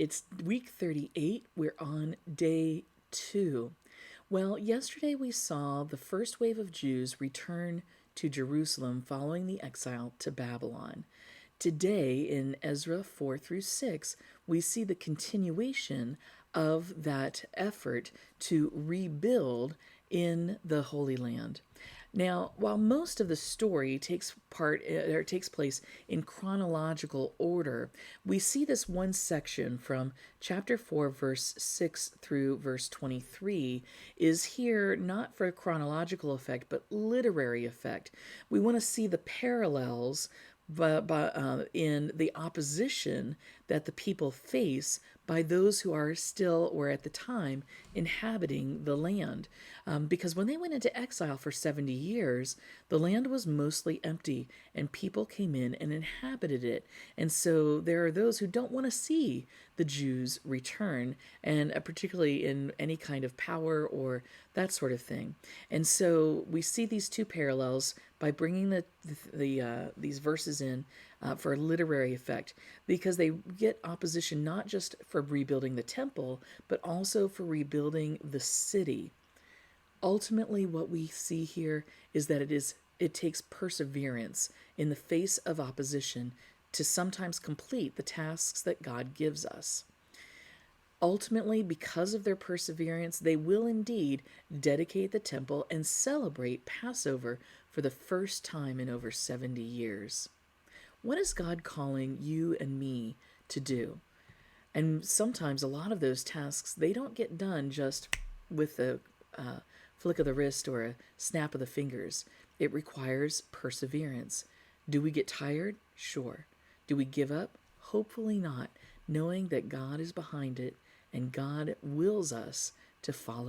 it's week 38. We're on day 2. Well, yesterday we saw the first wave of Jews return to Jerusalem following the exile to Babylon. Today, in Ezra 4 through 6, we see the continuation of that effort to rebuild in the Holy Land. Now, while most of the story takes place in chronological order, we see this one section from chapter 4 verse 6 through verse 23 is here not for chronological effect but literary effect. We want to see the parallels in the opposition that the people face by those who are still, or at the time, inhabiting the land. Because when they went into exile for 70 years, the land was mostly empty and people came in and inhabited it. And so there are those who don't want to see the Jews return, and particularly in any kind of power or that sort of thing. And so we see these two parallels by bringing these verses in for a literary effect, because they get opposition not just for rebuilding the temple, but also for rebuilding the city. Ultimately, what we see here is that it takes perseverance in the face of opposition to sometimes complete the tasks that God gives us. Ultimately, because of their perseverance, they will indeed dedicate the temple and celebrate Passover for the first time in over 70 years. What is God calling you and me to do? And sometimes a lot of those tasks, they don't get done just with a flick of the wrist or a snap of the fingers. It requires perseverance. Do we get tired? Sure. Do we give up? Hopefully not, knowing that God is behind it and God wills us to follow